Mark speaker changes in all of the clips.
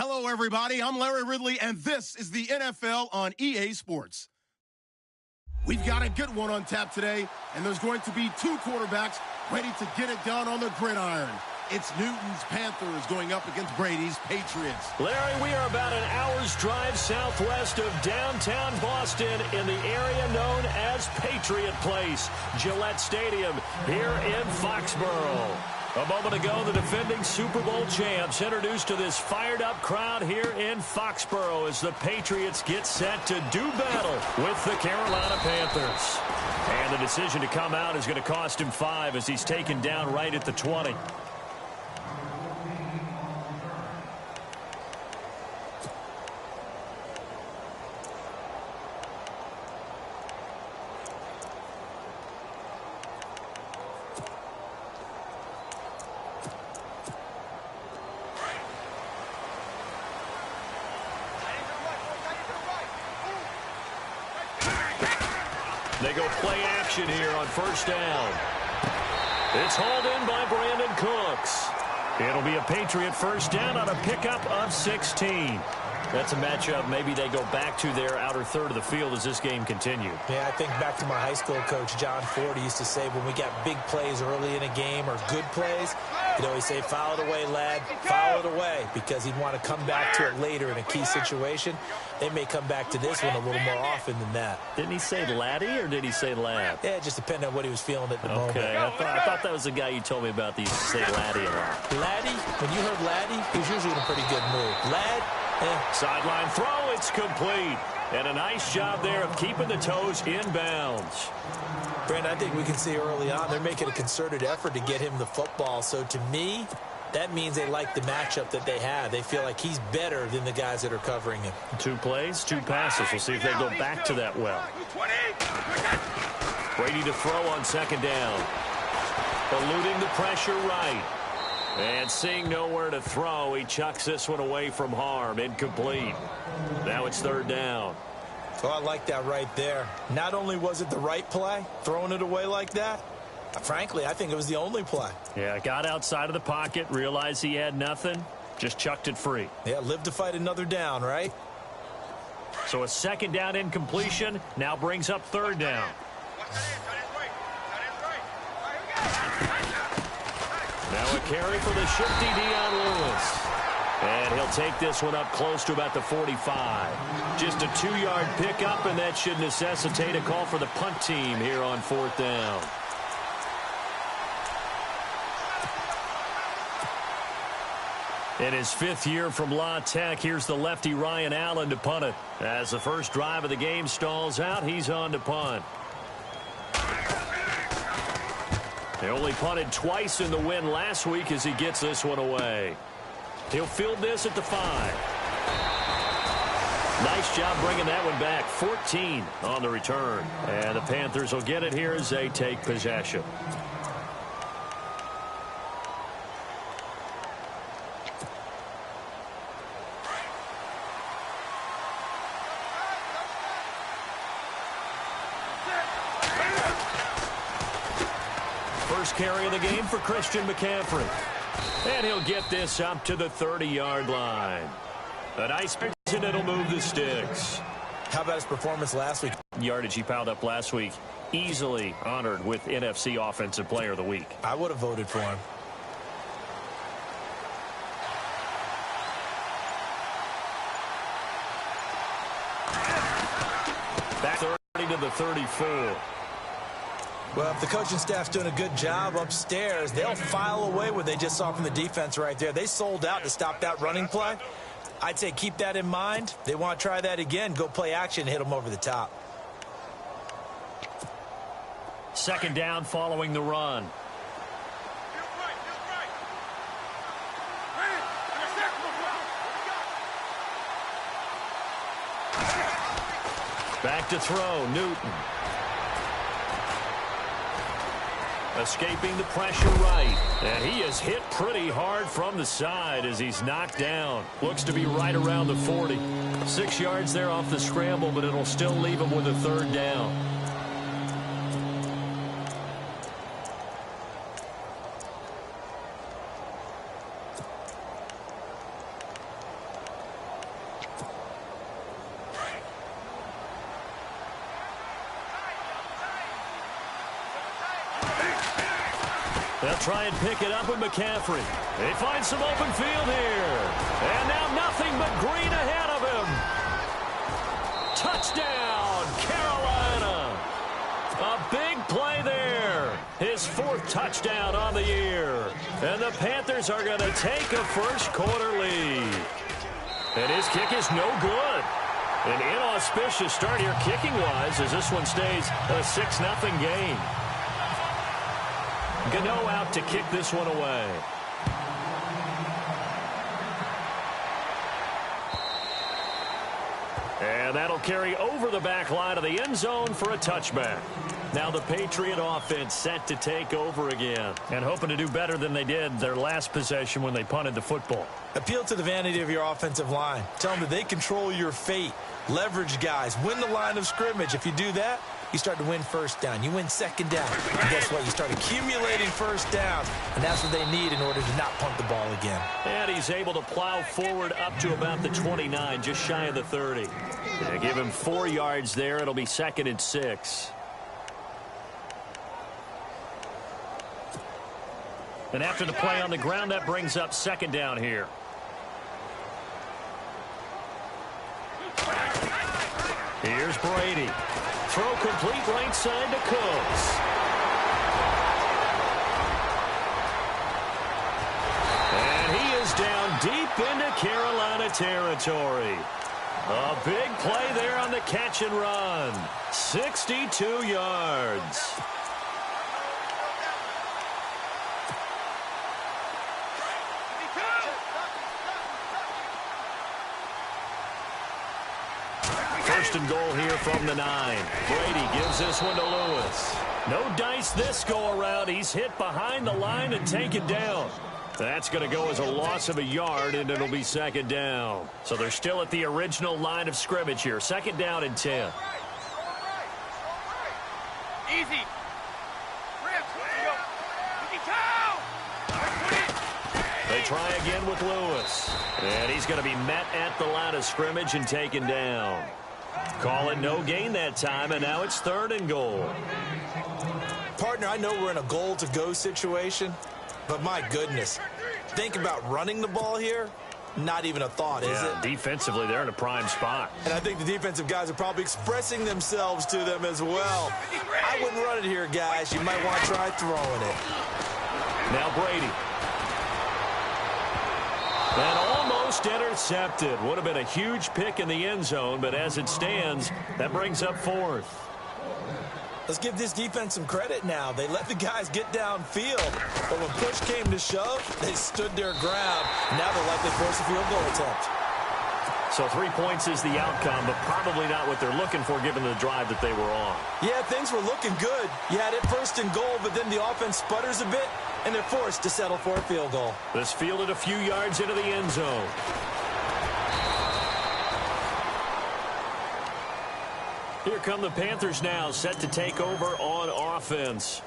Speaker 1: Hello, everybody. I'm Larry Ridley, and this is the NFL on EA Sports. We've got a good one on tap today, and there's going to be two quarterbacks ready to get it done on the gridiron. It's Newton's Panthers going up against Brady's Patriots.
Speaker 2: Larry, we are about an hour's drive southwest of downtown Boston in the area known as Patriot Place, Gillette Stadium here in Foxborough. A moment ago, the defending Super Bowl champs introduced to this fired-up crowd here in Foxborough as the Patriots get set to do battle with the Carolina Panthers. And the decision to come out is going to cost him 5 as he's taken down right at the 20. They go play action here on first down. It's hauled in by Brandon Cooks. It'll be a Patriot first down on a pickup of 16. That's a matchup maybe they go back to their outer third of the field as this game continues.
Speaker 3: Yeah, I think back to my high school coach, John Ford. He used to say when we got big plays early in a game or good plays, he'd always say, foul it away, lad, foul it away, because he'd want to come back to it later in a key situation. They may come back to this one a little more often than that.
Speaker 2: Didn't he say laddie or did he say lad?
Speaker 3: Yeah, it just depended on what he was feeling at the moment.
Speaker 2: Okay, I thought that was the guy you told me about that used to say laddie a lot.
Speaker 3: Laddie, when you heard laddie, he was usually in a pretty good mood. Lad,
Speaker 2: Sideline throw, it's complete. And a nice job there of keeping the toes in bounds.
Speaker 3: Brandon, I think we can see early on they're making a concerted effort to get him the football. So to me, that means they like the matchup that they have. They feel like he's better than the guys that are covering him. 2 plays, 2 passes. We'll see if they go back to that well. Brady to throw on second down. Eluding the pressure right. And seeing nowhere to throw, he chucks this one away from harm. Incomplete. Now it's third down. Oh, I like that right there. Not only was it the right play, throwing it away like that, frankly, I think it was the only play.
Speaker 2: Yeah, got outside of the pocket, realized he had nothing, just chucked it free.
Speaker 3: Yeah, live to fight another down, right?
Speaker 2: So a second down incompletion now brings up third down. Now a carry for the shifty Dion Lewis. And he'll take this one up close to about the 45. Just a 2-yard pickup, and that should necessitate a call for the punt team here on fourth down. In his 5th year from La Tech, here's the lefty Ryan Allen to punt it. As the first drive of the game stalls out, he's on to punt. They only punted twice in the win last week as he gets this one away. He'll field this at the 5. Nice job bringing that one back. 14 on the return. And the Panthers will get it here as they take possession. First carry of the game for Christian McCaffrey. And he'll get this up to the 30-yard line. A nice pitch, and it'll move the sticks.
Speaker 3: How about his performance last week?
Speaker 2: Yardage he piled up last week. Easily honored with NFC Offensive Player of the Week.
Speaker 3: I would have voted for him.
Speaker 2: Back 30 to the 34.
Speaker 3: Well, if the coaching staff's doing a good job upstairs, they'll file away what they just saw from the defense right there. They sold out to stop that running play. I'd say keep that in mind. They want to try that again. Go play action and hit them over the top.
Speaker 2: Second down following the run. Back to throw, Newton. Escaping the pressure right. And he is hit pretty hard from the side as he's knocked down. Looks to be right around the 40. 6 yards there off the scramble, but it'll still leave him with a third down. They'll try and pick it up with McCaffrey. They find some open field here. And now nothing but green ahead of him. Touchdown, Carolina. A big play there. His 4th touchdown on the year. And the Panthers are going to take a first-quarter lead. And his kick is no good. An inauspicious start here kicking-wise as this one stays a 6-0 game. Gano out to kick this one away. And that'll carry over the back line of the end zone for a touchback. Now the Patriot offense set to take over again and hoping to do better than they did their last possession when they punted the football.
Speaker 4: Appeal to the vanity of your offensive line. Tell them that they control your fate. Leverage guys. Win the line of scrimmage. If you do that, you start to win first down. You win second down. And guess what? You start accumulating first downs. And that's what they need in order to not punt the ball again.
Speaker 2: And he's able to plow forward up to about the 29, just shy of the 30. Yeah, give him 4 yards there. It'll be 2nd and 6. And after the play on the ground, that brings up 2nd down here. Here's Brady. Throw complete right side to Cooks. And he is down deep into Carolina territory. A big play there on the catch and run. 62 yards. First and goal here from the 9. Brady gives this one to Lewis. No dice this go around. He's hit behind the line and taken down. That's going to go as a loss of a yard, and it'll be 2nd down. So they're still at the original line of scrimmage here. 2nd down and 10.
Speaker 5: Easy.
Speaker 2: They try again with Lewis. And he's going to be met at the line of scrimmage and taken down. Call it no gain that time, and now it's 3rd and goal.
Speaker 4: Partner, I know we're in a goal-to-go situation, but my goodness, think about running the ball here. Not even a thought, is it?
Speaker 2: Defensively, they're in a prime spot.
Speaker 4: And I think the defensive guys are probably expressing themselves to them as well. I wouldn't run it here, guys. You might want to try throwing it.
Speaker 2: Now Brady. And almost intercepted. Would have been a huge pick in the end zone, but as it stands, that brings up 4th.
Speaker 4: Let's give this defense some credit now. They let the guys get downfield, but when push came to shove, they stood their ground. Now they're likely force a field goal attempt.
Speaker 2: So 3 points is the outcome, but probably not what they're looking for given the drive that they were on.
Speaker 4: Yeah, things were looking good. You had it 1st and goal, but then the offense sputters a bit, and they're forced to settle for a field goal.
Speaker 2: This fielded a few yards into the end zone. Here come the Panthers now, set to take over on offense.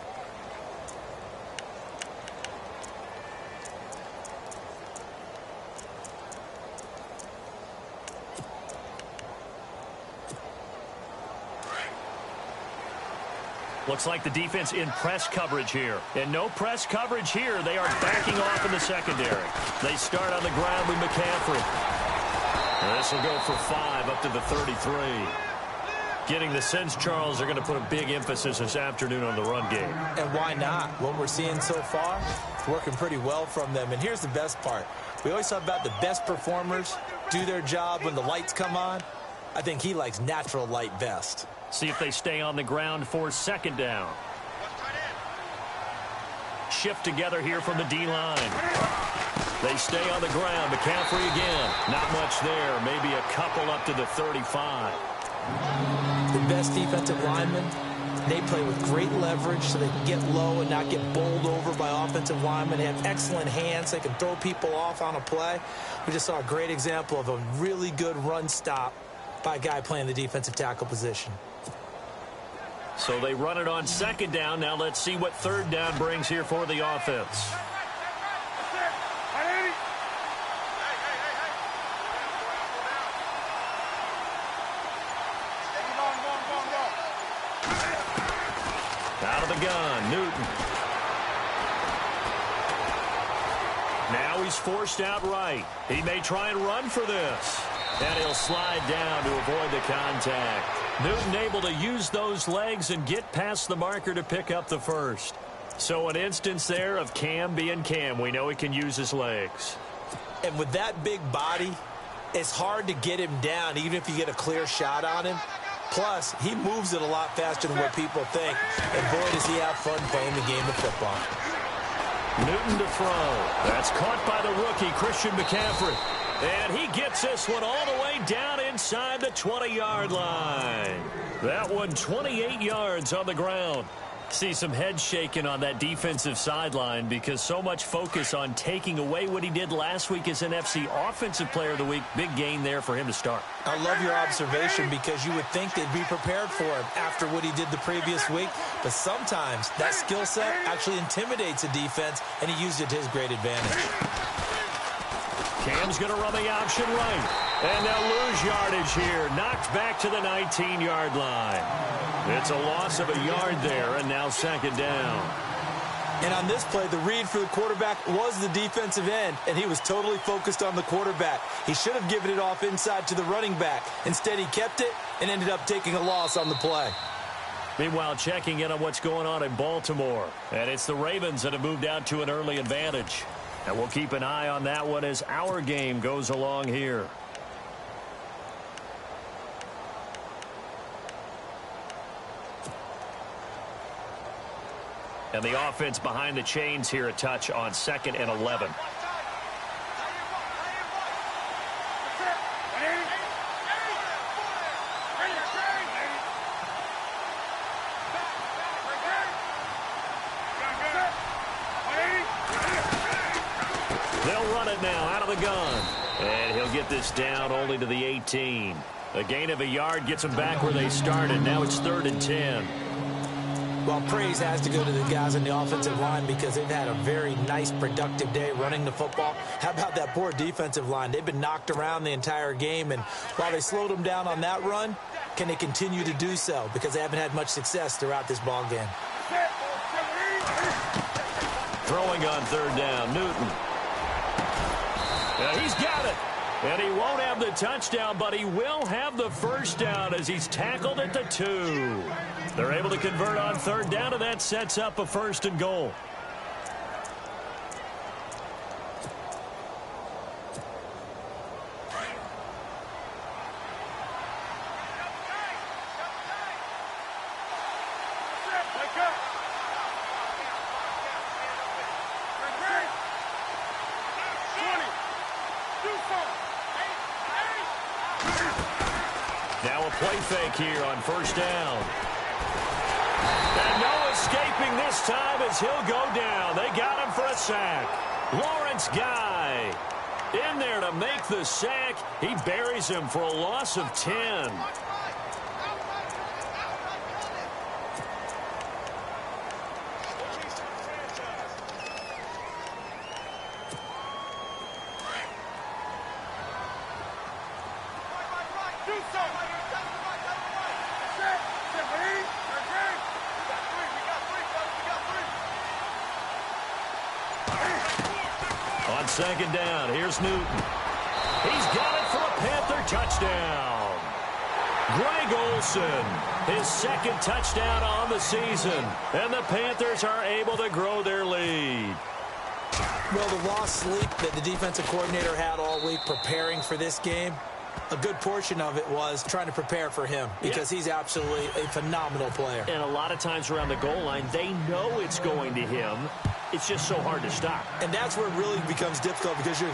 Speaker 2: Looks like the defense in press coverage here. And no press coverage here. They are backing off in the secondary. They start on the ground with McCaffrey. This will go for 5 up to the 33. Getting the sense, Charles, they're going to put a big emphasis this afternoon on the run game.
Speaker 4: And why not? What we're seeing so far, it's working pretty well from them. And here's the best part. We always talk about the best performers do their job when the lights come on. I think he likes natural light best.
Speaker 2: See if they stay on the ground for 2nd down. Shift together here from the D-line. They stay on the ground. McCaffrey again. Not much there. Maybe a couple up to the 35.
Speaker 4: The best defensive linemen, they play with great leverage so they can get low and not get bowled over by offensive linemen. They have excellent hands. They can throw people off on a play. We just saw a great example of a really good run stop by a guy playing the defensive tackle position.
Speaker 2: So they run it on 2nd down. Now let's see what 3rd down brings here for the offense. Out of the gun, Newton. Now he's forced out right. He may try and run for this. And he'll slide down to avoid the contact. Newton able to use those legs and get past the marker to pick up the first. So an instance there of Cam being Cam. We know he can use his legs.
Speaker 4: And with that big body, it's hard to get him down, even if you get a clear shot on him. Plus, he moves it a lot faster than what people think. And boy, does he have fun playing the game of football.
Speaker 2: Newton to throw. That's caught by the rookie, Christian McCaffrey. And he gets this one all the way down inside the 20-yard line. That one 28 yards on the ground. See some head shaking on that defensive sideline because so much focus on taking away what he did last week as NFC Offensive Player of the Week. Big gain there for him to start.
Speaker 4: I love your observation because you would think they'd be prepared for him after what he did the previous week. But sometimes that skill set actually intimidates a defense, and he used it to his great advantage.
Speaker 2: Cam's going to run the option right. And they'll lose yardage here. Knocked back to the 19-yard line. It's a loss of a yard there, and now second down.
Speaker 4: And on this play, the read for the quarterback was the defensive end, and he was totally focused on the quarterback. He should have given it off inside to the running back. Instead, he kept it and ended up taking a loss on the play.
Speaker 2: Meanwhile, checking in on what's going on in Baltimore. And it's the Ravens that have moved out to an early advantage. And we'll keep an eye on that one as our game goes along here. And the offense behind the chains here a touch on 2nd and 11. They'll run it now out of the gun. And he'll get this down only to the 18. A gain of a yard gets them back where they started. Now it's 3rd and 10.
Speaker 4: Well, praise has to go to the guys on the offensive line because they've had a very nice, productive day running the football. How about that poor defensive line? They've been knocked around the entire game, and while they slowed them down on that run, can they continue to do so? Because they haven't had much success throughout this ball game.
Speaker 2: Throwing on 3rd down, Newton. He's got it. And he won't have the touchdown, but he will have the first down as he's tackled at the 2. They're able to convert on 3rd down, and that sets up a 1st and goal. Now a play fake here on 1st down. And no escaping this time as he'll go down. They got him for a sack. Lawrence Guy in there to make the sack. He buries him for a loss of 10. On 2nd down, here's Newton. He's got it for a Panther touchdown. Greg Olsen, his 2nd touchdown on the season. And the Panthers are able to grow their lead.
Speaker 4: Well, the lost sleep that the defensive coordinator had all week preparing for this game, a good portion of it was trying to prepare for him because he's absolutely a phenomenal player.
Speaker 2: And a lot of times around the goal line, they know it's going to him. It's just so hard to stop.
Speaker 4: And that's where it really becomes difficult because you're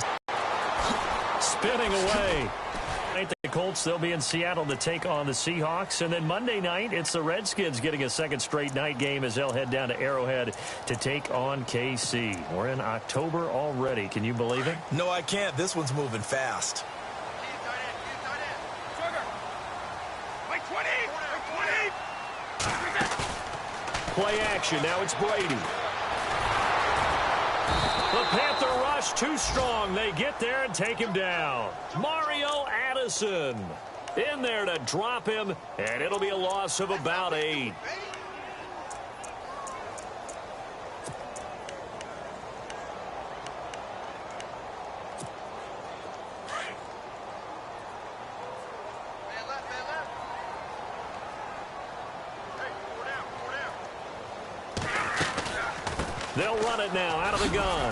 Speaker 2: spinning away. The Colts, they'll be in Seattle to take on the Seahawks. And then Monday night, it's the Redskins getting a 2nd straight night game as they'll head down to Arrowhead to take on KC. We're in October already. Can you believe it?
Speaker 4: No, I can't. This one's moving fast.
Speaker 2: Play action. Now it's Brady. The Panther rush too strong. They get there and take him down. Mario Addison in there to drop him, and it'll be a loss of about 8. They'll run it now out of the gun.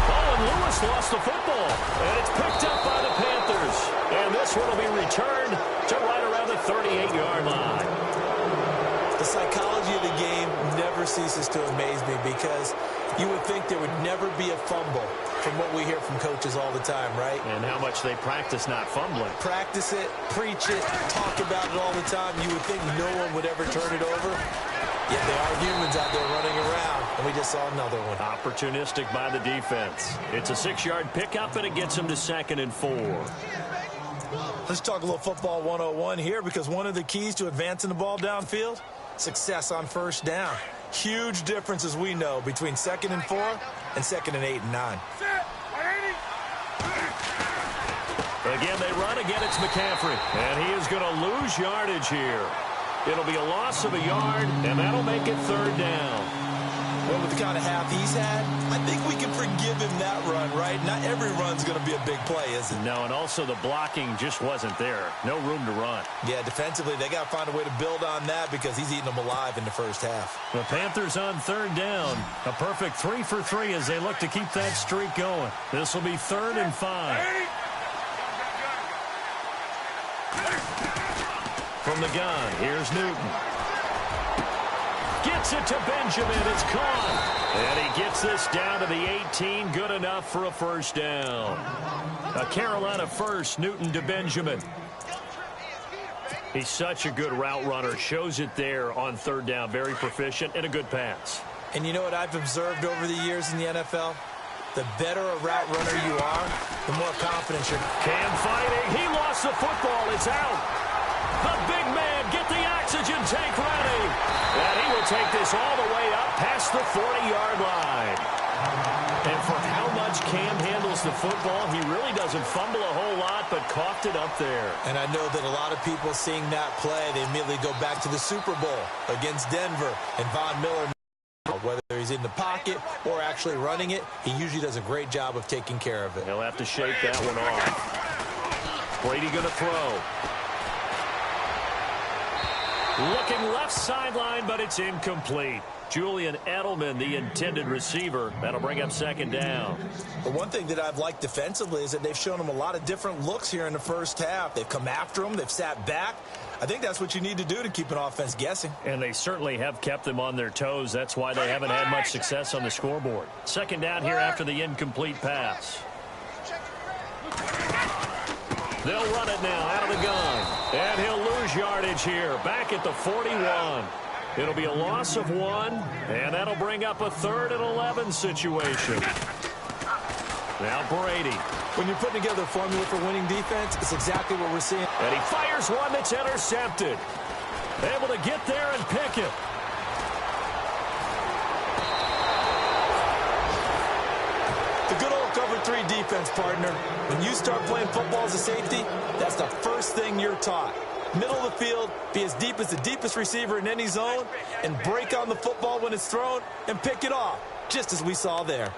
Speaker 2: Oh, and Lewis lost the football. And it's picked up by the Panthers. And this one will be returned to right around the 38-yard line.
Speaker 4: The psychology of the game never ceases to amaze me because you would think there would never be a fumble from what we hear from coaches all the time, right?
Speaker 2: And how much they practice not fumbling.
Speaker 4: Practice it, preach it, talk about it all the time. You would think no one would ever turn it over. Yet there are humans out there running around, and we just saw another one.
Speaker 2: Opportunistic by the defense. It's a 6-yard pickup, and it gets them to 2nd and 4.
Speaker 4: Let's talk a little football 101 here because one of the keys to advancing the ball downfield, success on first down. Huge difference, as we know, between 2nd and 4 and 2nd and 8 and 9.
Speaker 2: Again, they run. Again, it's McCaffrey. And he is going to lose yardage here. It'll be a loss of a yard, and that'll make it 3rd down.
Speaker 4: Well, with the kind of half he's had, I think we can forgive him that run, right? Not every run's going to be a big play, is it?
Speaker 2: No, and also the blocking just wasn't there. No room to run.
Speaker 4: Yeah, defensively, they got to find a way to build on that because he's eating them alive in the first half.
Speaker 2: The Panthers on 3rd down. A perfect 3 for 3 as they look to keep that streak going. This will be 3rd and 5. From the gun, here's Newton. Gets it to Benjamin. It's caught. And he gets this down to the 18. Good enough for a first down. A Carolina first, Newton to Benjamin. He's such a good route runner. Shows it there on 3rd down. Very proficient and a good pass.
Speaker 4: And you know what I've observed over the years in the NFL? The better a route runner you are, the more confidence you're...
Speaker 2: Cam fighting. He lost the football. It's out. The big man, get the oxygen tank ready. And he will take this all the way up past the 40-yard line. And for how much Cam handles the football, he really doesn't fumble a whole lot, but coughed it up there.
Speaker 4: And I know that a lot of people seeing that play, they immediately go back to the Super Bowl against Denver and Von Miller. Whether he's in the pocket or actually running it, he usually does a great job of taking care of it.
Speaker 2: He'll have to shake that one off. Brady going to throw. Looking left sideline, but it's incomplete. Julian Edelman, the intended receiver. That'll bring up 2nd down.
Speaker 4: But one thing that I've liked defensively is that they've shown him a lot of different looks here in the first half. They've come after him. They've sat back. I think that's what you need to do to keep an offense guessing.
Speaker 2: And they certainly have kept them on their toes. That's why they haven't had much success on the scoreboard. 2nd down here after the incomplete pass. They'll run it now out of the gun. And he'll lose yardage here. Back at the 41. It'll be a loss of 1. And that'll bring up a 3rd and 11 situation. Now Brady.
Speaker 4: When you're putting together a formula for winning defense, it's exactly what we're seeing.
Speaker 2: And he fires one that's intercepted. Able to get there and pick it.
Speaker 4: The good old cover 3 defense, partner. When you start playing football as a safety, that's the first thing you're taught. Middle of the field, be as deep as the deepest receiver in any zone, and break on the football when it's thrown and pick it off, just as we saw there.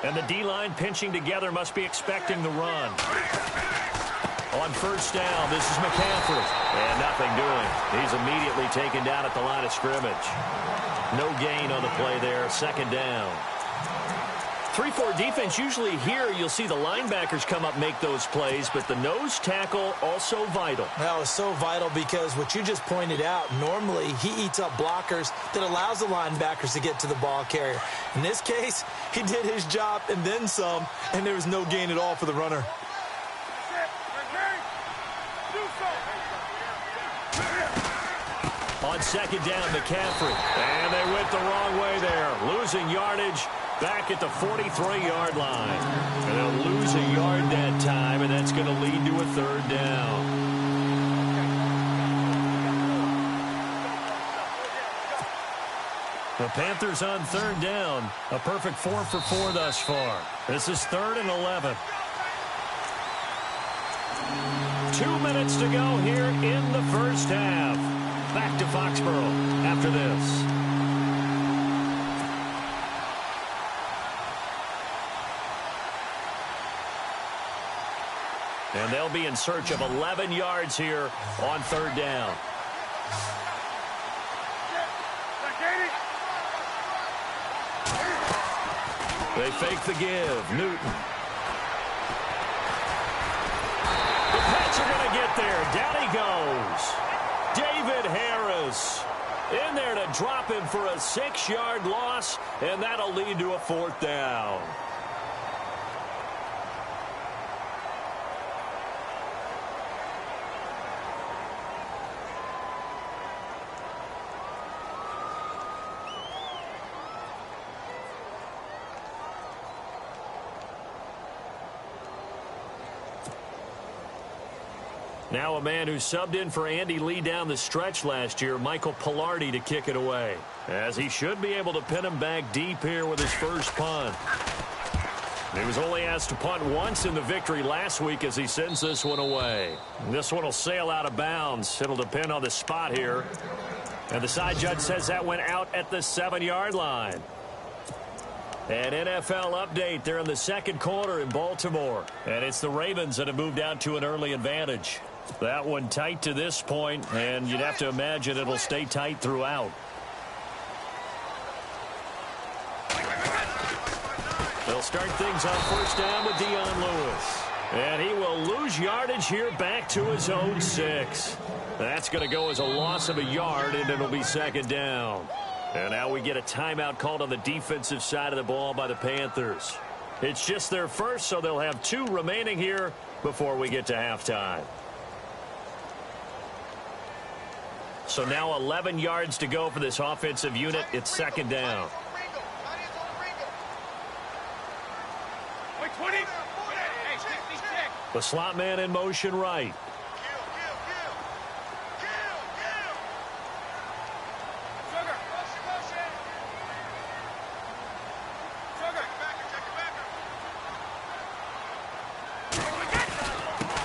Speaker 2: And the D-line pinching together must be expecting the run. On 1st down, this is McCaffrey. And nothing doing. He's immediately taken down at the line of scrimmage. No gain on the play there. 2nd down. 3-4 defense, usually here you'll see the linebackers come up, make those plays, but the nose tackle also vital.
Speaker 4: That was so vital because what you just pointed out, normally he eats up blockers that allows the linebackers to get to the ball carrier. In this case, he did his job and then some, and there was no gain at all for the runner.
Speaker 2: On 2nd down, McCaffrey. And they went the wrong way there. Losing yardage back at the 43-yard line. And they'll lose a yard that time, and that's going to lead to a 3rd down. The Panthers on 3rd down. A perfect 4 for 4 thus far. This is 3rd and 11. 2 minutes to go here in the first half. Back to Foxborough after this. And they'll be in search of 11 yards here on third down. They fake the give. Newton. The Pats are going to get there. Down he goes. David Harris in there to drop him for a 6-yard loss, and that'll lead to a fourth down. Now a man who subbed in for Andy Lee down the stretch last year, Michael Pilardi, to kick it away, as he should be able to pin him back deep here with his first punt. He was only asked to punt once in the victory last week as he sends this one away. This one will sail out of bounds. It'll depend on the spot here. And the side judge says that went out at the 7-yard line. An NFL update there in the second quarter in Baltimore. And it's the Ravens that have moved out to an early advantage. That one tight to this point, and you'd have to imagine it'll stay tight throughout. They'll start things on first down with Dion Lewis. And he will lose yardage here back to his own 6. That's going to go as a loss of a yard, and it'll be second down. And now we get a timeout called on the defensive side of the ball by the Panthers. It's just their first, so they'll have 2 remaining here before we get to halftime. So now 11 yards to go for this offensive unit. It's second down. The slot man in motion right.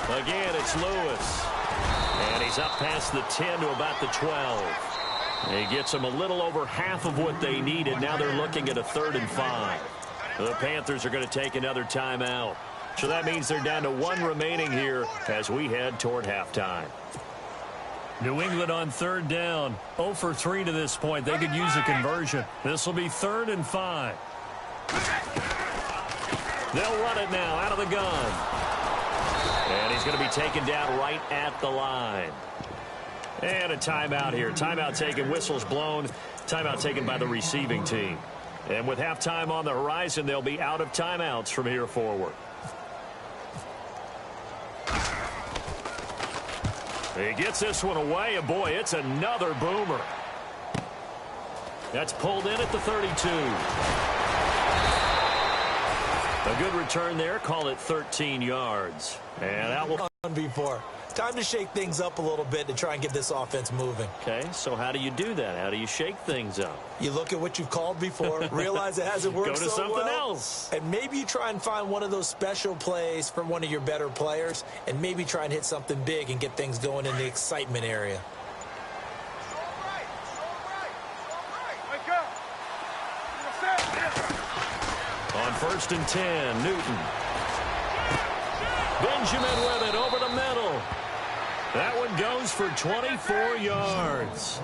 Speaker 2: Again, it's Lewis. And he's up past the 10 to about the 12. He gets them a little over half of what they needed. Now they're looking at a 3rd and 5. The Panthers are going to take another timeout. So that means they're down to 1 remaining here as we head toward halftime. New England on third down. 0 for 3 to this point. They could use a conversion. This will be 3rd and 5. They'll run it now out of the gun. And he's going to be taken down right at the line. And a timeout here. Timeout taken, whistles blown. Timeout taken by the receiving team. And with halftime on the horizon, they'll be out of timeouts from here forward. He gets this one away, and boy, it's another boomer. That's pulled in at the 32. A good return there. Call it 13 yards. And that will...
Speaker 4: Before. Time to shake things up a little bit to try and get this offense moving.
Speaker 2: Okay, so how do you do that? How do you shake things up?
Speaker 4: You look at what you've called before, realize it hasn't worked so well.
Speaker 2: Go to something else.
Speaker 4: And maybe you try and find one of those special plays from one of your better players, and maybe try and hit something big and get things going in the excitement area.
Speaker 2: On 1st and 10, Newton. Benjamin with it over the middle. That one goes for 24 yards.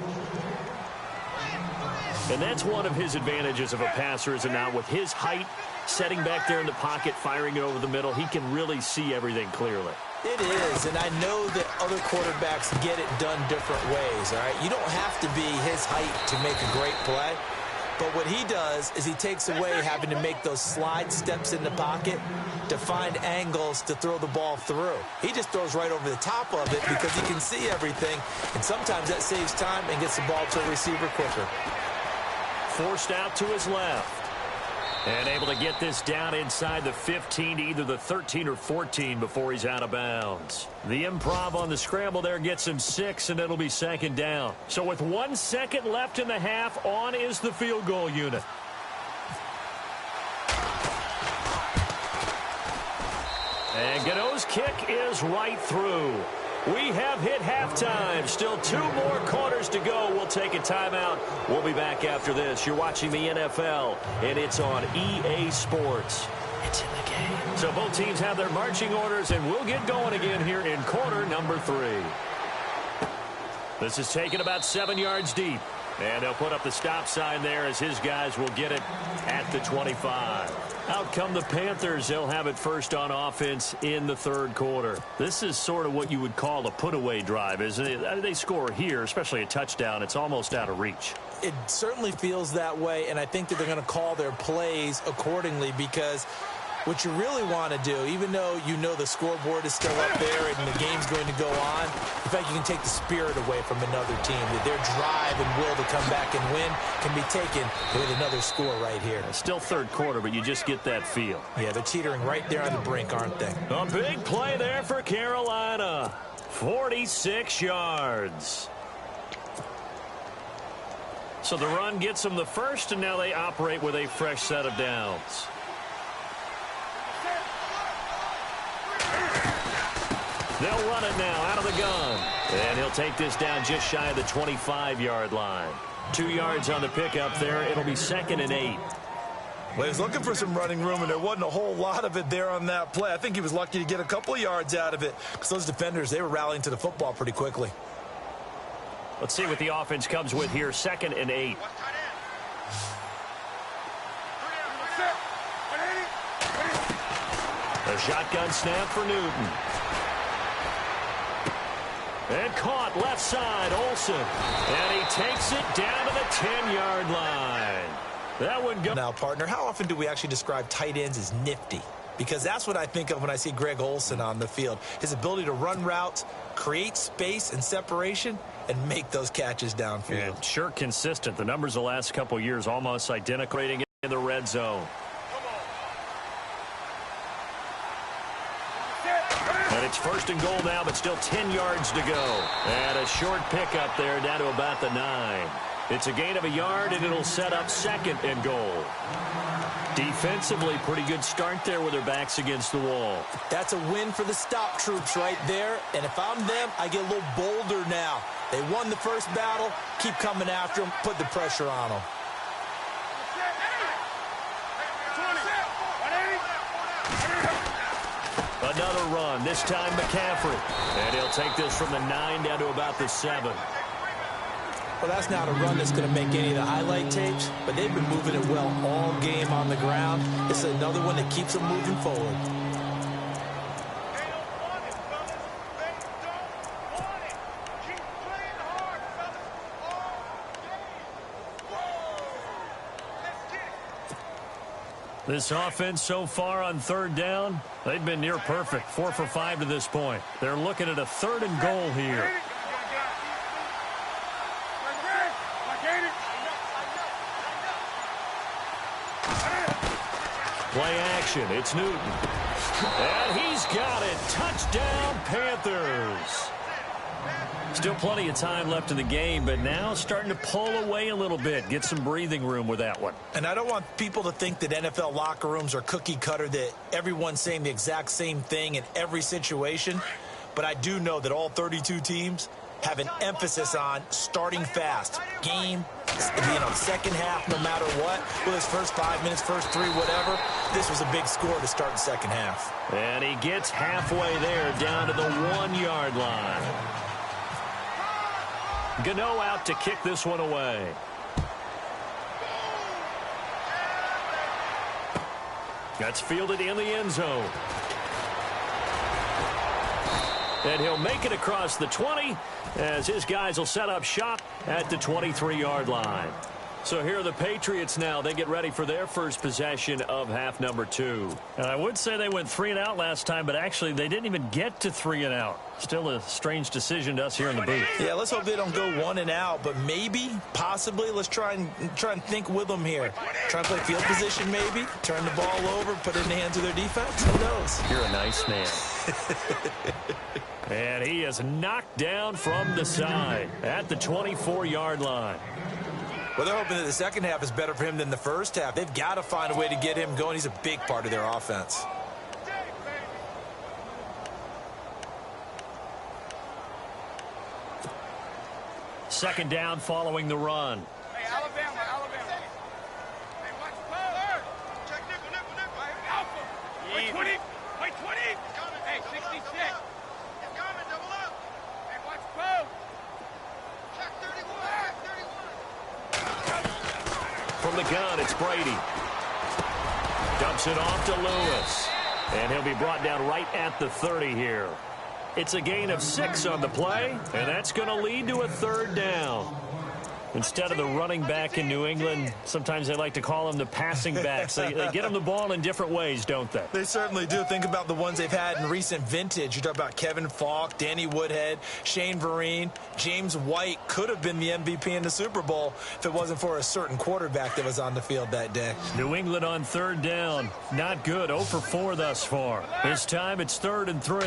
Speaker 2: And that's one of his advantages of a passer, is it not? With his height, setting back there in the pocket, firing it over the middle, he can really see everything clearly.
Speaker 4: It is, and I know that other quarterbacks get it done different ways, all right? You don't have to be his height to make a great play. But what he does is he takes away having to make those slide steps in the pocket to find angles to throw the ball through. He just throws right over the top of it because he can see everything, and sometimes that saves time and gets the ball to a receiver quicker.
Speaker 2: Forced out to his left. And able to get this down inside the 15 to either the 13 or 14 before he's out of bounds. The improv on the scramble there gets him 6, and it'll be second down. So with 1 second left in the half, on is the field goal unit. And Gano's kick is right through. We have hit halftime. Still 2 more quarters to go. We'll take a timeout. We'll be back after this. You're watching the NFL, and it's on EA Sports.
Speaker 4: It's in the game.
Speaker 2: So both teams have their marching orders, and we'll get going again here in quarter number 3. This is taken about 7 yards deep. And they'll put up the stop sign there as his guys will get it at the 25. Out come the Panthers. They'll have it first on offense in the third quarter. This is sort of what you would call a put-away drive, isn't it? They score here, especially a touchdown. It's almost out of reach.
Speaker 4: It certainly feels that way, and I think that they're going to call their plays accordingly because what you really want to do, even though you know the scoreboard is still up there and the game's going to go on, in fact, you can take the spirit away from another team. That their drive and will to come back and win can be taken with another score right here.
Speaker 2: It's still third quarter, but you just get that feel.
Speaker 4: Yeah, they're teetering right there on the brink, aren't they?
Speaker 2: A big play there for Carolina. 46 yards. So the run gets them the first, and now they operate with a fresh set of downs. They'll run it now out of the gun. And he'll take this down just shy of the 25-yard line. 2 yards on the pickup there. It'll be 2nd and 8.
Speaker 5: Well, he was looking for some running room, and there wasn't a whole lot of it there on that play. I think he was lucky to get a couple of yards out of it because those defenders, they were rallying to the football pretty quickly.
Speaker 2: Let's see what the offense comes with here. 2nd and 8. A shotgun snap for Newton. And caught left side, Olsen. And he takes it down to the 10-yard line. That one go.
Speaker 4: Now, partner, how often do we actually describe tight ends as nifty? Because that's what I think of when I see Greg Olsen on the field. His ability to run routes, create space and separation, and make those catches downfield.
Speaker 2: Yeah, sure consistent. The numbers the last couple of years almost identical in the red zone. And it's 1st and goal now, but still 10 yards to go. And a short pickup there down to about the 9. It's a gain of a yard, and it'll set up 2nd and goal. Defensively, pretty good start there with their backs against the wall.
Speaker 4: That's a win for the stop troops right there. And if I'm them, I get a little bolder now. They won the first battle. Keep coming after them. Put the pressure on them.
Speaker 2: Another run, this time McCaffrey. And he'll take this from the 9 down to about the 7.
Speaker 4: Well, that's not a run that's going to make any of the highlight tapes, but they've been moving it well all game on the ground. This is another one that keeps them moving forward.
Speaker 2: This offense so far on 3rd down, they've been near perfect. 4 for 5 to this point. They're looking at a 3rd and goal here. Play action. It's Newton. And he's got it. Touchdown, Panthers. Still plenty of time left in the game, but now starting to pull away a little bit. Get some breathing room with that one.
Speaker 4: And I don't want people to think that NFL locker rooms are cookie cutter, that everyone's saying the exact same thing in every situation. But I do know that all 32 teams have an emphasis on starting fast. Game, second half, no matter what. Well, his first 5 minutes, first 3, whatever. This was a big score to start the second half.
Speaker 2: And he gets halfway there down to the 1-yard line. Gano out to kick this one away. That's fielded in the end zone. And he'll make it across the 20 as his guys will set up shop at the 23-yard line. So here are the Patriots now. They get ready for their first possession of half number 2. And I would say they went 3 and out last time, but actually they didn't even get to 3 and out. Still a strange decision to us here in the booth.
Speaker 4: Yeah, let's hope they don't go 1 and out, but maybe, possibly, let's try and think with them here. Try and play field position maybe, turn the ball over, put it in the hands of their defense. Who knows?
Speaker 2: You're a nice man. And he is knocked down from the side at the 24-yard line.
Speaker 4: Well, they're hoping that the second half is better for him than the first half. They've got to find a way to get him going. He's a big part of their offense.
Speaker 2: Second down following the run.
Speaker 6: Hey, Alabama. Hey, watch the ball. Check nickel. Alpha.
Speaker 2: from the gun, it's Brady. Dumps it off to Lewis. And he'll be brought down right at the 30 here. It's a gain of 6 on the play, and that's going to lead to a third down. Instead of the running back in New England, sometimes they like to call them the passing backs. They get them the ball in different ways, don't they?
Speaker 5: They certainly do. Think about the ones they've had in recent vintage. You talk about Kevin Falk, Danny Woodhead, Shane Vereen, James White could have been the MVP in the Super Bowl if it wasn't for a certain quarterback that was on the field that day.
Speaker 2: New England on third down. Not good. 0 for 4 thus far. This time it's 3rd and 3.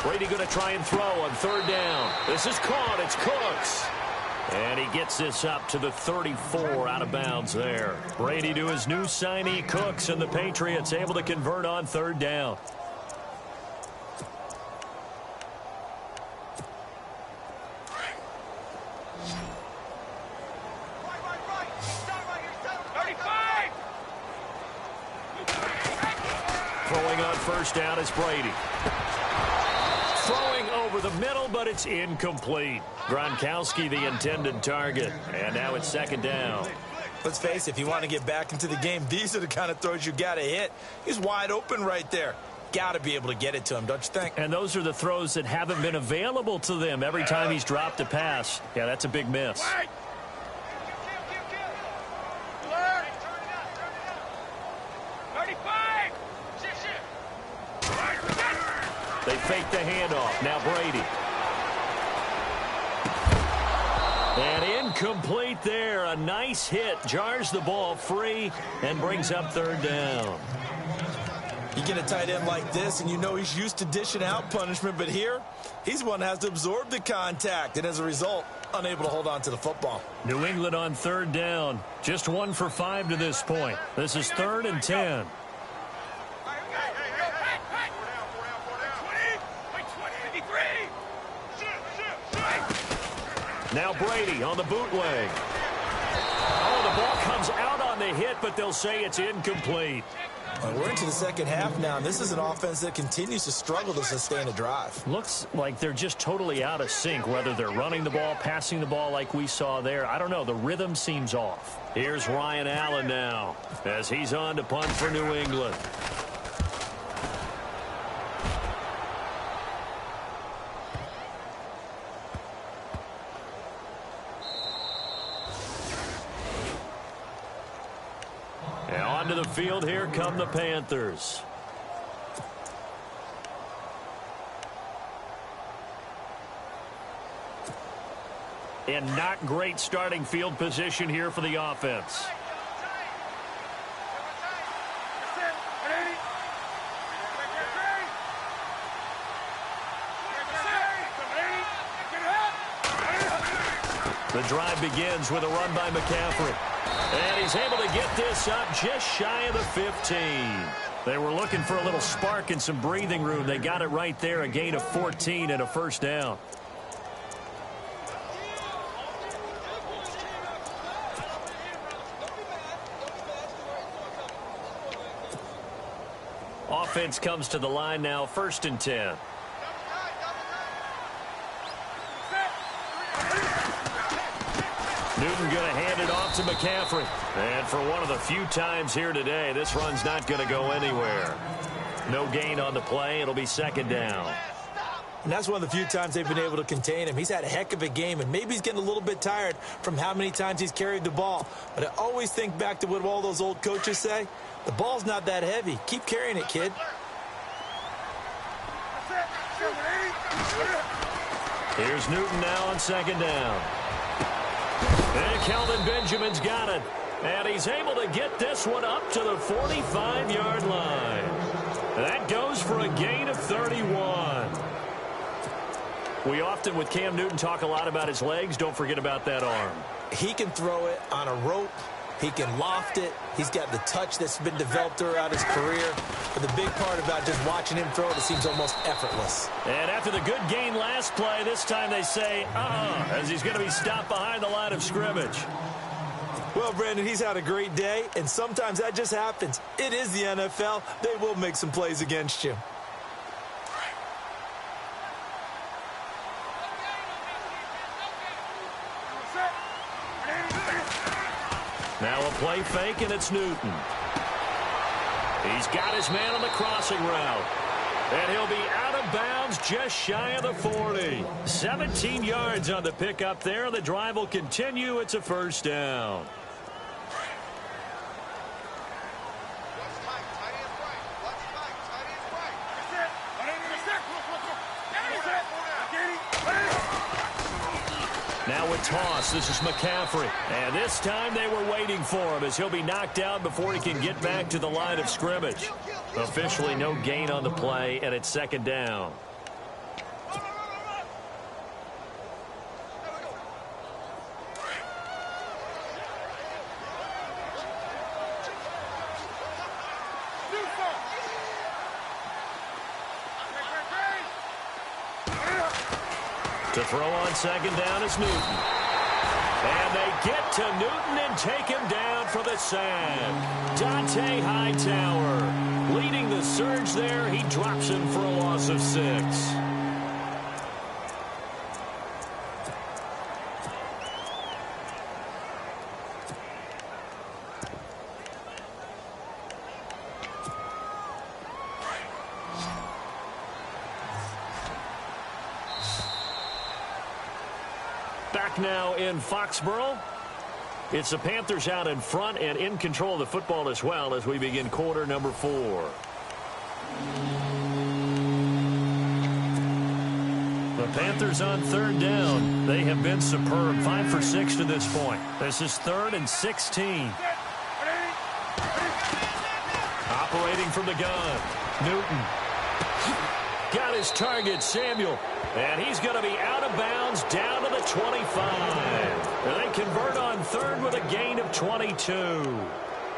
Speaker 2: Brady going to try and throw on third down. This is caught. It's Cooks. And he gets this up to the 34 out of bounds there. Brady to his new signee, Cooks, and the Patriots able to convert on third down. Throwing on first down is Brady. Throwing over the middle, but it's incomplete. Gronkowski, the intended target. And now it's 2nd down.
Speaker 5: Let's face it, if you want to get back into the game, these are the kind of throws you got to hit. He's wide open right there. Got to be able to get it to him, don't you think?
Speaker 2: And those are the throws that haven't been available to them every time he's dropped a pass. Yeah, that's a big miss. They fake the handoff. Now Brady. And incomplete there. A nice hit. Jars the ball free and brings up third down.
Speaker 5: You get a tight end like this, and you know he's used to dishing out punishment, but here, he's one that has to absorb the contact, and as a result, unable to hold on to the football.
Speaker 2: New England on third down. Just 1 for 5 to this point. This is 3rd and 10. Now Brady on the bootleg. Oh, the ball comes out on the hit, but they'll say it's incomplete.
Speaker 5: Well, we're into the second half now, and this is an offense that continues to struggle to sustain a drive.
Speaker 2: Looks like they're just totally out of sync, whether they're running the ball, passing the ball like we saw there. I don't know. The rhythm seems off. Here's Ryan Allen now as he's on to punt for New England. Onto the field, here come the Panthers. And not great starting field position here for the offense. The drive begins with a run by McCaffrey. And he's able to get this up just shy of the 15. They were looking for a little spark and some breathing room. They got it right there, a gain of 14 and a first down. Offense comes to the line now, 1st and 10. Newton going to hand it off to McCaffrey. And for one of the few times here today, this run's not going to go anywhere. No gain on the play. It'll be 2nd down.
Speaker 5: And that's one of the few times they've been able to contain him. He's had a heck of a game, and maybe he's getting a little bit tired from how many times he's carried the ball. But I always think back to what all those old coaches say. The ball's not that heavy. Keep carrying it, kid.
Speaker 2: Here's Newton now on 2nd down. And Kelvin Benjamin's got it. And he's able to get this one up to the 45-yard line. That goes for a gain of 31. We often, with Cam Newton, talk a lot about his legs. Don't forget about that arm.
Speaker 5: He can throw it on a rope. He can loft it. He's got the touch that's been developed throughout his career. But the big part about just watching him throw it seems almost effortless.
Speaker 2: And after the good gain last play, this time they say, as he's going to be stopped behind the line of scrimmage.
Speaker 5: Well, Brandon, he's had a great day, and sometimes that just happens. It is the NFL. They will make some plays against you.
Speaker 2: Now play fake, and it's Newton. He's got his man on the crossing route. And he'll be out of bounds just shy of the 40. 17 yards on the pickup there. The drive will continue. It's a first down. Now with toss, this is McCaffrey. And this time they were waiting for him as he'll be knocked out before he can get back to the line of scrimmage. Officially no gain on the play, and it's second down. To throw on second down is Newton. And they get to Newton and take him down for the sack. Dante Hightower leading the surge there. He drops him for a loss of 6. Back now in Foxborough. It's the Panthers out in front and in control of the football as well as we begin quarter number 4. The Panthers on third down. They have been superb. 5 for 6 to this point. This is 3rd and 16. Operating from the gun. Newton. Got his target, Samuel. And he's going to be out of bounds down to the 25. And they convert on third with a gain of 22.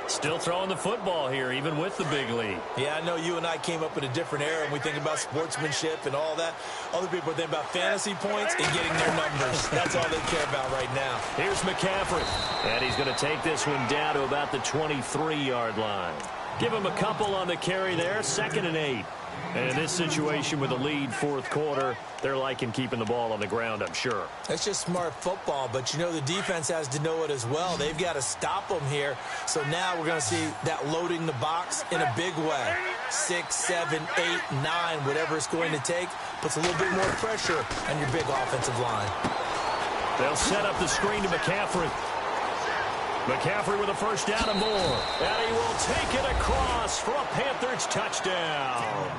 Speaker 2: Still throwing the football here, even with the big lead.
Speaker 5: Yeah, I know you and I came up in a different era and we think about sportsmanship and all that. Other people think about fantasy points and getting their numbers. That's all they care about right now.
Speaker 2: Here's McCaffrey. And he's going to take this one down to about the 23-yard line. Give him a couple on the carry there. 2nd and 8. And in this situation with a lead 4th quarter, they're liking keeping the ball on the ground, I'm sure.
Speaker 5: That's just smart football, but you know the defense has to know it as well. They've got to stop them here. So now we're going to see that loading the box in a big way. 6, 7, 8, 9, whatever it's going to take, puts a little bit more pressure on your big offensive line.
Speaker 2: They'll set up the screen to McCaffrey. McCaffrey with a first down and more. And he will take it across for a Panthers touchdown.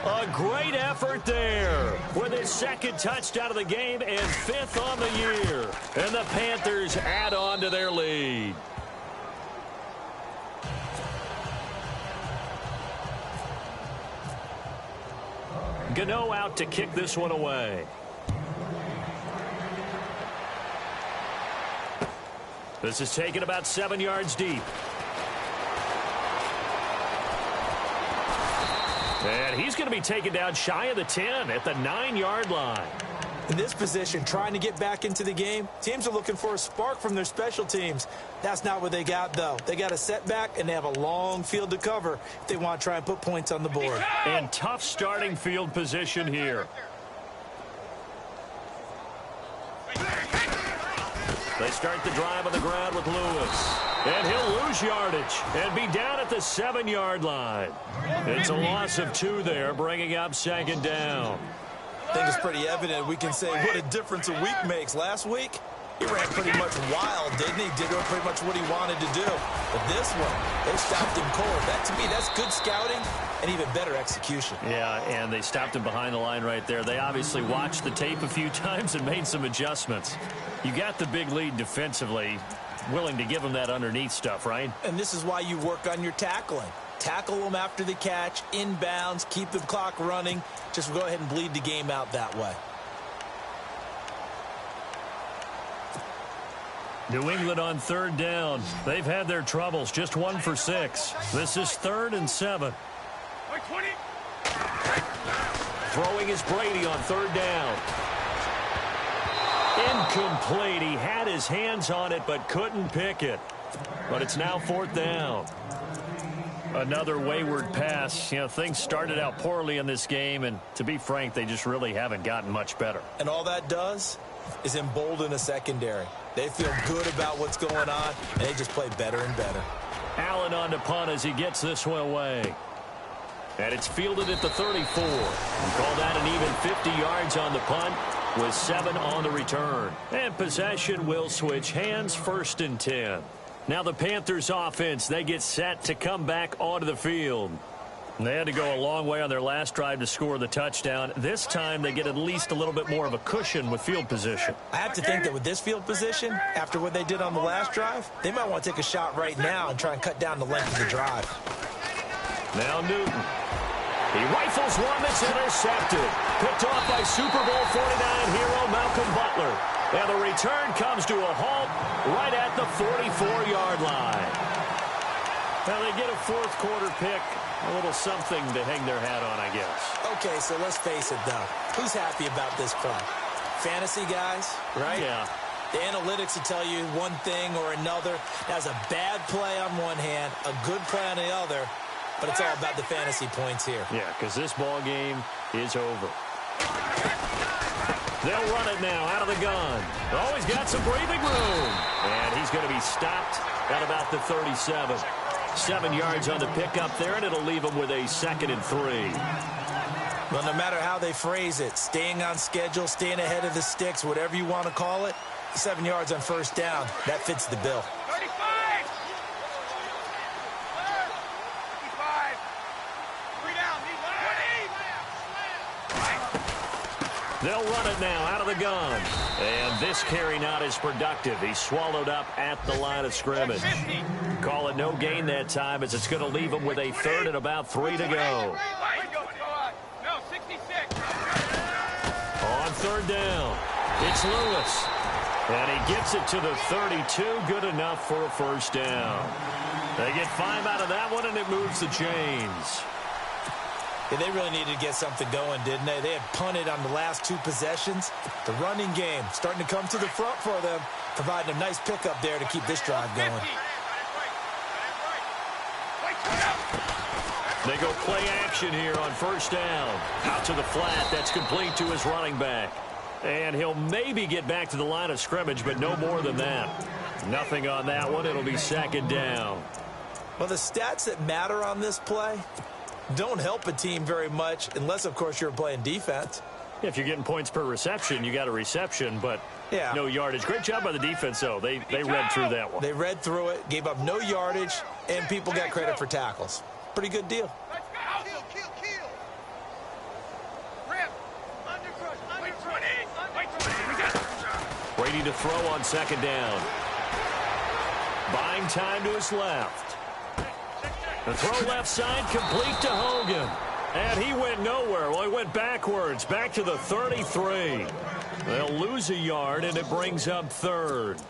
Speaker 2: A great effort there with his 2nd touchdown of the game and 5th on the year. And the Panthers add on to their lead. Gano out to kick this one away. This is taken about 7 yards deep. And he's going to be taken down shy of the 10 at the 9-yard line.
Speaker 5: In this position, trying to get back into the game, teams are looking for a spark from their special teams. That's not what they got, though. They got a setback, and they have a long field to cover if they want to try and put points on the board.
Speaker 2: And tough starting field position here. They start the drive on the ground with Lewis. And he'll lose yardage and be down at the 7-yard line. It's a loss of 2 there, bringing up 2nd down.
Speaker 5: I think it's pretty evident we can say what a difference a week makes. Last week, he ran pretty much wild, didn't he? Did pretty much what he wanted to do. But this one, they stopped him cold. That, to me, that's good scouting and even better execution.
Speaker 2: Yeah, and they stopped him behind the line right there. They obviously watched the tape a few times and made some adjustments. You got the big lead defensively, willing to give him that underneath stuff, right?
Speaker 5: And this is why you work on your tackling. Tackle them after the catch, inbounds, keep the clock running. Just go ahead and bleed the game out that way.
Speaker 2: New England on 3rd down. They've had their troubles, just 1 for 6. This is 3rd and 7. Throwing is Brady on 3rd down. Incomplete. He had his hands on it but couldn't pick it. But it's now 4th down. Another wayward pass. You know, things started out poorly in this game, and to be frank, they just really haven't gotten much better.
Speaker 5: And all that does, is embolden a secondary. They feel good about what's going on, and they just play better and better.
Speaker 2: Allen on to punt as he gets this one away. And it's fielded at the 34. Call that an even 50 yards on the punt with 7 on the return. And possession will switch hands, 1st and 10. Now the Panthers offense, they get set to come back onto the field. They had to go a long way on their last drive to score the touchdown. This time they get at least a little bit more of a cushion with field position.
Speaker 5: I have to think that with this field position, after what they did on the last drive, they might want to take a shot right now and try and cut down the length of the drive.
Speaker 2: Now Newton. He rifles one that's intercepted. Picked off by Super Bowl 49 hero Malcolm Butler. And the return comes to a halt right at the 44-yard line. Now they get a 4th quarter pick. A little something to hang their hat on, I guess.
Speaker 5: Okay, so let's face it, though. Who's happy about this play? Fantasy guys, right?
Speaker 2: Yeah.
Speaker 5: The analytics will tell you one thing or another. That's a bad play on one hand, a good play on the other, but it's all about the fantasy points here.
Speaker 2: Yeah, because this ball game is over. They'll run it now out of the gun. Oh, he's got some breathing room. And he's going to be stopped at about the 37. 7 yards on the pickup there, and it'll leave him with a 2nd and 3.
Speaker 5: Well, no matter how they phrase it, staying on schedule, staying ahead of the sticks, whatever you want to call it, 7 yards on 1st down, that fits the bill.
Speaker 6: 35! 55! 3 down, 20!
Speaker 2: They'll run it now out of the gun. And this carry not as productive. He's swallowed up at the line of scrimmage. Call it no gain that time as it's going to leave him with a 3rd and about 3 to go.
Speaker 6: No, 66.
Speaker 2: On 3rd down, it's Lewis. And he gets it to the 32, good enough for a 1st down. They get 5 out of that one, and it moves the chains.
Speaker 5: Yeah, they really needed to get something going, didn't they? They had punted on the last 2 possessions. The running game starting to come to the front for them, providing a nice pickup there to keep this drive going.
Speaker 2: They go play action here on 1st down. Out to the flat. That's complete to his running back. And he'll maybe get back to the line of scrimmage, but no more than that. Nothing on that one. It'll be 2nd down.
Speaker 5: Well, the stats that matter on this play don't help a team very much unless, of course, you're playing defense.
Speaker 2: If you're getting points per reception, you got a reception, but no yardage. Great job by the defense, though. They read through that one.
Speaker 5: They read through it, gave up no yardage, and people got credit for tackles. Pretty good deal.
Speaker 6: Let's go. Kill. Rip. Under 20.
Speaker 2: Brady to throw on 2nd down. Buying time to his left. The throw left side complete to Hogan. And he went nowhere. Well, he went backwards, back to the 33. They'll lose a yard, and it brings up 3rd.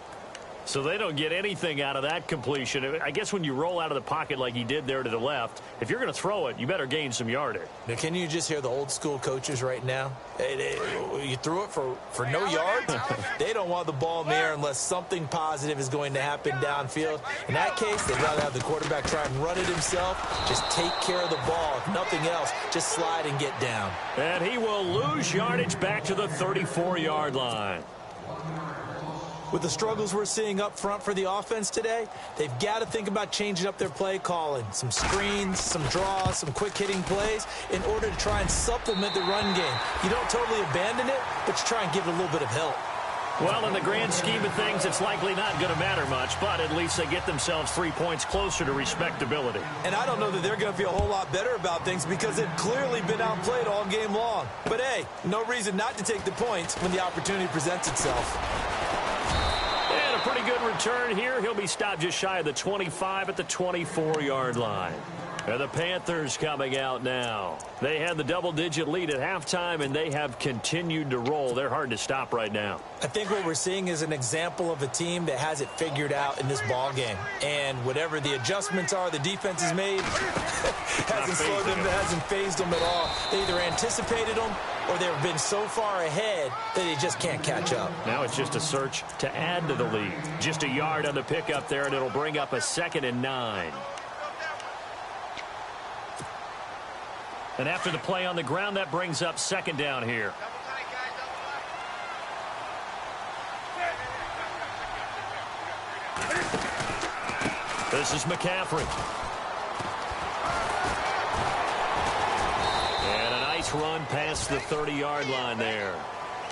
Speaker 2: So they don't get anything out of that completion. I guess when you roll out of the pocket like he did there to the left, if you're going to throw it, you better gain some yardage.
Speaker 5: Now, can you just hear the old school coaches right now? You threw it for no yards? They don't want the ball in the air unless something positive is going to happen downfield. In that case, they'd rather have the quarterback try and run it himself. Just take care of the ball. If nothing else, just slide and get down.
Speaker 2: And he will lose yardage back to the 34-yard line.
Speaker 5: With the struggles we're seeing up front for the offense today, they've got to think about changing up their play calling. Some screens, some draws, some quick-hitting plays in order to try and supplement the run game. You don't totally abandon it, but you try and give it a little bit of help.
Speaker 2: Well, in the grand scheme of things, it's likely not going to matter much, but at least they get themselves 3 points closer to respectability.
Speaker 5: And I don't know that they're going to feel a whole lot better about things because they've clearly been outplayed all game long. But, hey, no reason not to take the points when the opportunity presents itself.
Speaker 2: And a pretty good return here. He'll be stopped just shy of the 25 at the 24-yard line. And the Panthers coming out now. They had the double-digit lead at halftime, and they have continued to roll. They're hard to stop right now.
Speaker 5: I think what we're seeing is an example of a team that has it figured out in this ball game. And whatever the adjustments are the defense has made hasn't slowed them, hasn't phased them at all. They either anticipated them or they've been so far ahead that they just can't catch up.
Speaker 2: Now it's just a search to add to the lead. Just a yard on the pickup there, and it'll bring up a 2nd and 9. And after the play on the ground, that brings up 2nd down here.
Speaker 3: This is McCaffrey. And a nice run past the 30-yard line there.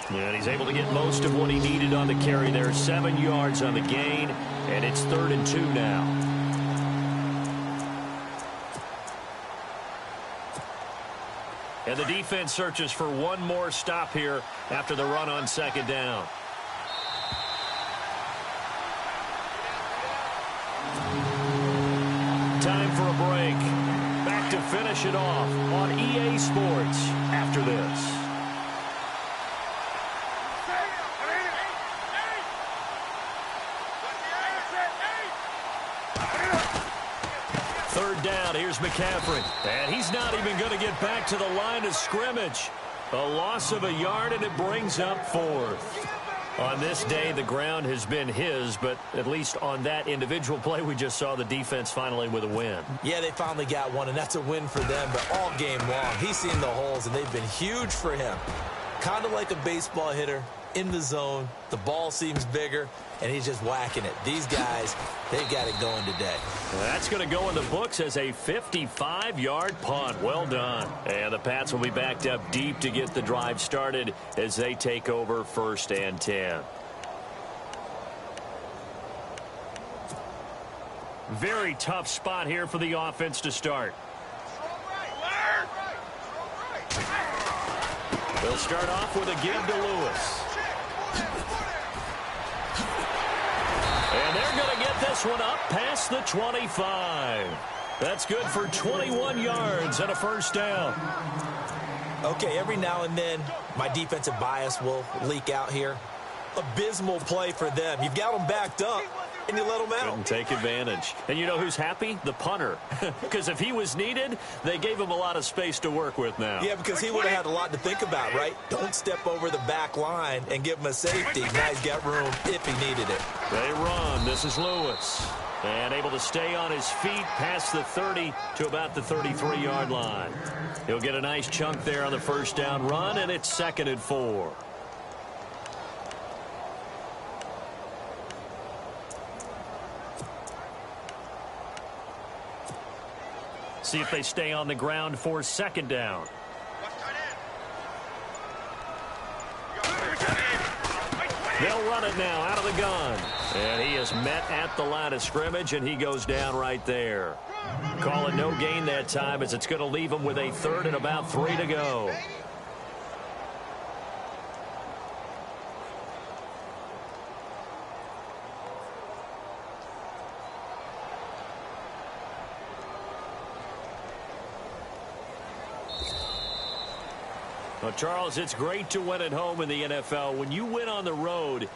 Speaker 3: And he's able to get most of what he needed on the carry there. 7 yards on the gain, and it's 3rd and 2 now. And the defense searches for one more stop here after the run on 2nd down. Time for a break. Back to finish it off on EA Sports after this. Third down, here's McCaffrey. And he's not even going to get back to the line of scrimmage. A loss of a yard, and it brings up 4th. On this day, the ground has been his, but at least on that individual play, we just saw the defense finally with a win.
Speaker 5: Yeah, they finally got one, and that's a win for them, but all game long, he's seen the holes, and they've been huge for him. Kind of like a baseball hitter in the zone. The ball seems bigger, and he's just whacking it. These guys, they've got it going today.
Speaker 3: That's going to go in the books as a 55-yard punt. Well done. And the Pats will be backed up deep to get the drive started as they take over 1st and 10. Very tough spot here for the offense to start. They'll start off with a give to Lewis. And they're going to get this one up past the 25. That's good for 21 yards and a 1st down.
Speaker 5: Okay, every now and then, my defensive bias will leak out here. Abysmal play for them. You've got them backed up, and you let them out.
Speaker 3: Couldn't take advantage. And you know who's happy? The punter. Because if he was needed, they gave him a lot of space to work with now.
Speaker 5: Yeah, because he would have had a lot to think about, right? Don't step over the back line and give him a safety. Now he's got room if he needed it.
Speaker 3: They run. This is Lewis. And able to stay on his feet past the 30 to about the 33-yard line. He'll get a nice chunk there on the 1st down run, and it's 2nd and 4. See if they stay on the ground for 2nd down. They'll run it now out of the gun. And he is met at the line of scrimmage, and he goes down right there. Call it no gain that time, as it's going to leave him with a 3rd and about 3 to go. Well, Charles, it's great to win at home in the NFL. When you win on the road,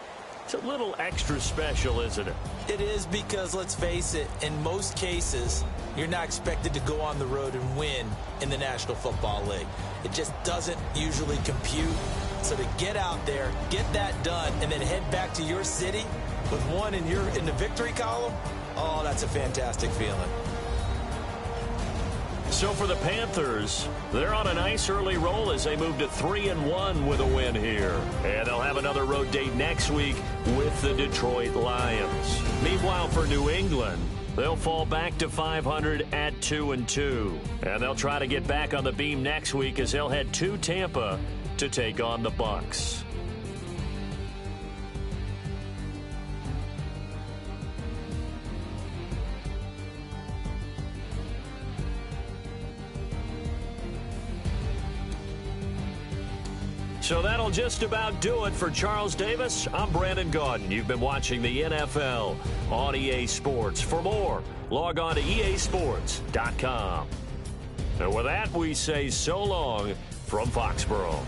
Speaker 3: it's a little extra special, isn't it?
Speaker 5: It is, because, let's face it, in most cases, you're not expected to go on the road and win in the National Football League. It just doesn't usually compute. So to get out there, get that done, and then head back to your city with one in the victory column, oh, that's a fantastic feeling.
Speaker 3: So for the Panthers, they're on a nice early roll as they move to 3-1 with a win here. And they'll have another road date next week with the Detroit Lions. Meanwhile, for New England, they'll fall back to 500 at 2-2. And they'll try to get back on the beam next week as they'll head to Tampa to take on the Bucs. So that'll just about do it for Charles Davis. I'm Brandon Gaudin. You've been watching the NFL on EA Sports. For more, log on to easports.com. And with that, we say so long from Foxborough.